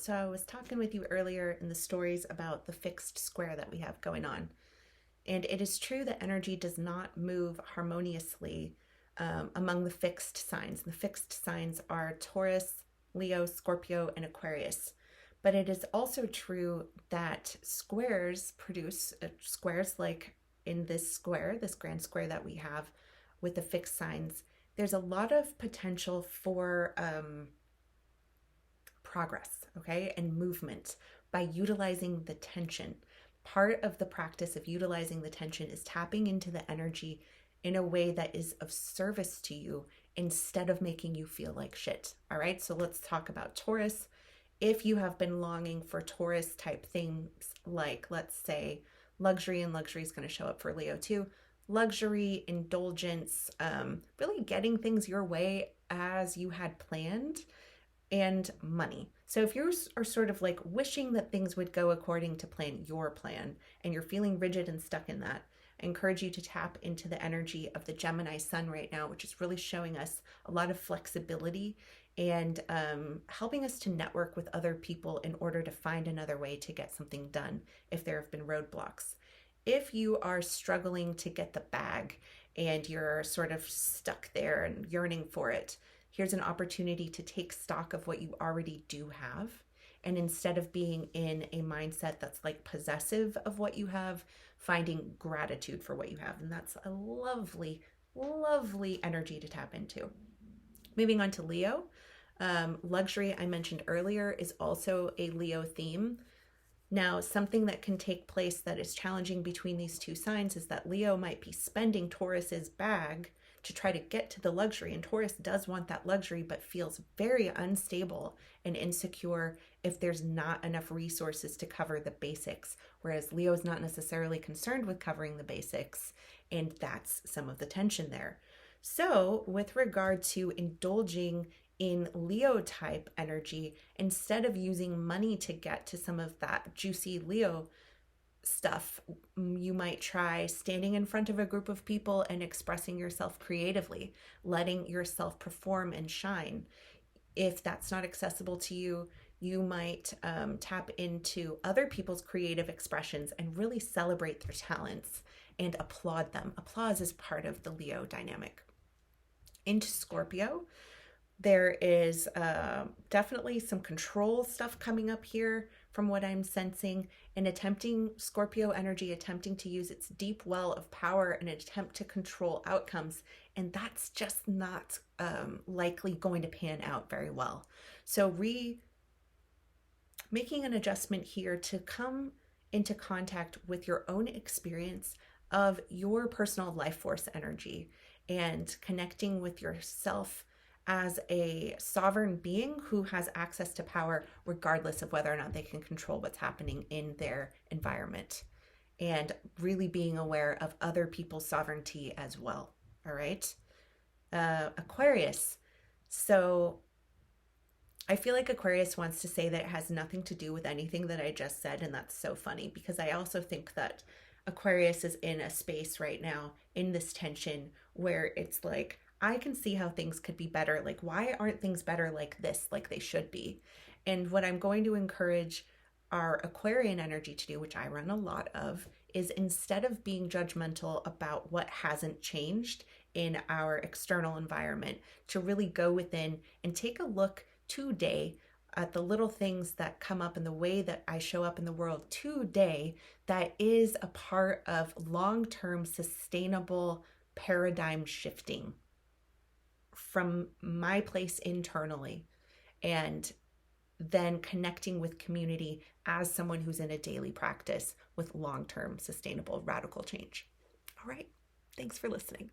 So I was talking with you earlier in the stories about the fixed square that we have going on. And it is true that energy does not move harmoniously among the fixed signs. The fixed signs are Taurus, Leo, Scorpio, and Aquarius. But it is also true that squares produce squares like in this square, this grand square that we have with the fixed signs. There's a lot of potential for progress, okay, and movement by utilizing the tension. Part of the practice of utilizing the tension is tapping into the energy in a way that is of service to you instead of making you feel like shit. All right, so let's talk about Taurus. If you have been longing for Taurus type things like, let's say, luxury, and luxury is going to show up for Leo too, luxury, indulgence, really getting things your way as you had planned, and money. So if you are sort of like wishing that things would go according to plan, your plan, and you're feeling rigid and stuck in that, I encourage you to tap into the energy of the Gemini sun right now, which is really showing us a lot of flexibility and helping us to network with other people in order to find another way to get something done if there have been roadblocks. If you are struggling to get the bag and you're sort of stuck there and yearning for it, here's an opportunity to take stock of what you already do have. And instead of being in a mindset that's like possessive of what you have, finding gratitude for what you have. And that's a lovely, lovely energy to tap into. Moving on to Leo. Luxury, I mentioned earlier, is also a Leo theme. Now, something that can take place that is challenging between these two signs is that Leo might be spending Taurus's bag to try to get to the luxury. And Taurus does want that luxury, but feels very unstable and insecure if there's not enough resources to cover the basics. Whereas Leo is not necessarily concerned with covering the basics. And that's some of the tension there. So with regard to indulging in Leo type energy, instead of using money to get to some of that juicy Leo stuff, you might try standing in front of a group of people and expressing yourself creatively, letting yourself perform and shine. If that's not accessible to you, you might tap into other people's creative expressions and really celebrate their talents and applaud them. Applause is part of the Leo dynamic. Into Scorpio, there is definitely some control stuff coming up here from what I'm sensing, and Scorpio energy attempting to use its deep well of power in an attempt to control outcomes. And that's just not likely going to pan out very well. So making an adjustment here to come into contact with your own experience of your personal life force energy and connecting with yourself as a sovereign being who has access to power regardless of whether or not they can control what's happening in their environment, and really being aware of other people's sovereignty as well. All right. Aquarius. So I feel like Aquarius wants to say that it has nothing to do with anything that I just said, and that's so funny because I also think that Aquarius is in a space right now in this tension where it's like, I can see how things could be better. Like, why aren't things better like this, like they should be? And what I'm going to encourage our Aquarian energy to do, which I run a lot of, is instead of being judgmental about what hasn't changed in our external environment, to really go within and take a look today at the little things that come up in the way that I show up in the world today that is a part of long-term sustainable paradigm shifting from my place internally, and then connecting with community as someone who's in a daily practice with long-term sustainable radical change. All right. Thanks for listening.